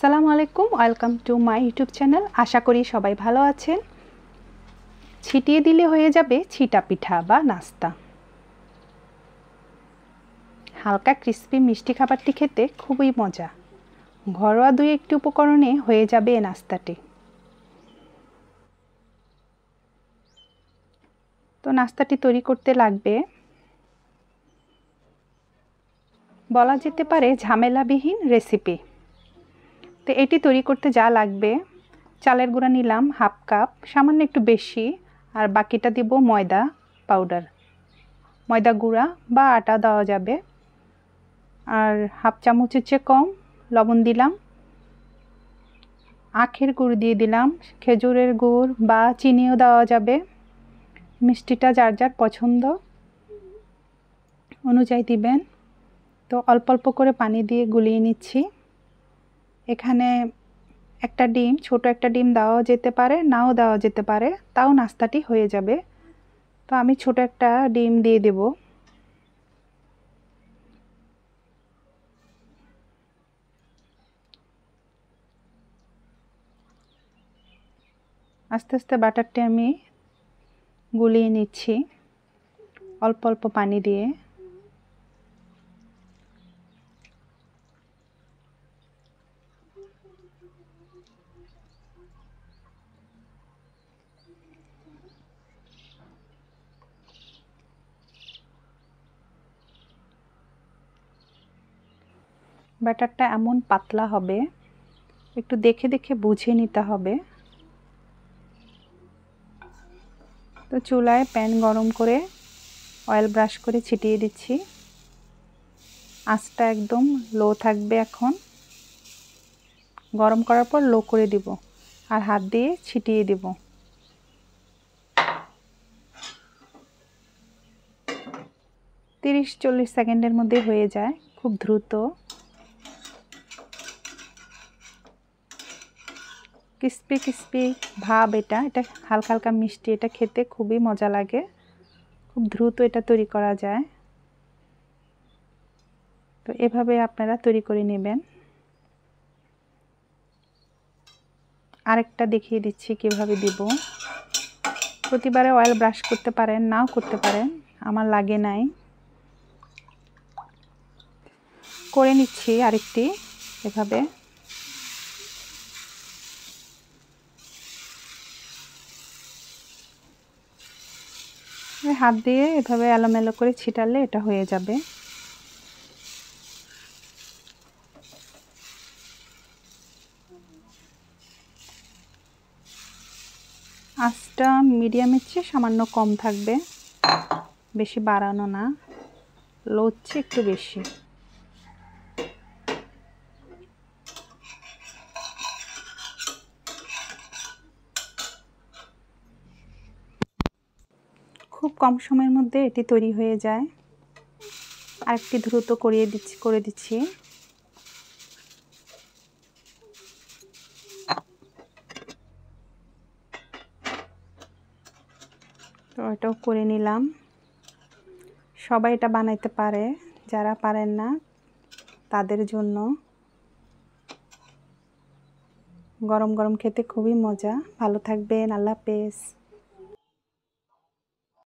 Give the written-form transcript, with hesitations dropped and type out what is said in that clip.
আসসালামু আলাইকুম, welcome to my YouTube channel. আশা করি সবাই ভালো আছেন। ছিটিয়ে দিলে হয়ে যাবে ছিটা পিঠা বা নাস্তা। হালকা ক্রিস্পি মিষ্টি খাবারটি খেতে খুবই মজা। ঘরোয়া দুই একটি উপকরণে হয়ে যাবে এই নাস্তাটি। তো নাস্তাটি তৈরি করতে লাগবে, বলা যেতে পারে ঝামেলাবিহীন রেসিপি। তো এটি তৈরি করতে যা লাগবে, চালের গুঁড়া নিলাম হাফ কাপ, সামান্য একটু বেশি, আর বাকিটা দিব ময়দা পাউডার, ময়দা গুঁড়া বা আটা দেওয়া যাবে। আর হাফ চামচের চেয়ে কম লবণ দিলাম। আখের গুড় দিয়ে দিলাম, খেজুরের গুড় বা চিনিও দেওয়া যাবে। মিষ্টিটা যার যার পছন্দ অনুযায়ী দিবেন। তো অল্প অল্প করে পানি দিয়ে গুলিয়ে নিচ্ছি। এখানে একটা ডিম, ছোট একটা ডিম দেওয়া যেতে পারে, নাও দেওয়া যেতে পারে, তাও নাস্তাটি হয়ে যাবে। তো আমি ছোট একটা ডিম দিয়ে দেব। আস্তে আস্তে বাটারটি আমি গুলিয়ে নিচ্ছি অল্প অল্প পানি দিয়ে। ব্যাটারটা এমন পাতলা হবে, একটু দেখে দেখে বুঝে নিতে হবে। তো চুলায় প্যান গরম করে অয়েল ব্রাশ করে ছিটিয়ে দিচ্ছি। আঁচটা একদম লো থাকবে। এখন গরম করার পর লো করে দিব আর হাত দিয়ে ছিটিয়ে দিব। (30-40 সেকেন্ডের মধ্যে হয়ে যায়, খুব দ্রুত। ক্রিস্পি ক্রিস্পি ভাব, এটা হালকা হালকা মিষ্টি, এটা খেতে খুবই মজা লাগে। খুব দ্রুত এটা তৈরি করা যায়। তো এভাবে আপনারা তৈরি করে নেবেন। আরেকটা দেখিয়ে দিচ্ছি কিভাবে দিব। প্রতিবারে অয়েল ব্রাশ করতে পারেন, নাও করতে পারেন, আমার লাগে নাই। করে নিচ্ছি আরেকটি এভাবে। হাত দিয়ে এভাবে এলোমেলো করে ছিটালে এটা হয়ে যাবে। আঁচটা মিডিয়ামের চেয়ে সামান্য কম থাকবে, বেশি বাড়ানো না, লো হচ্ছে একটু বেশি। খুব কম সময়ের মধ্যে এটি তৈরি হয়ে যায়। আরেকটি দ্রুত করে দিচ্ছি। তো এটাও করে নিলাম। সবাই এটা বানাইতে পারে, যারা পারেন না তাদের জন্য। গরম গরম খেতে খুবই মজা। ভালো থাকবেন, আল্লাহ হাফেজ।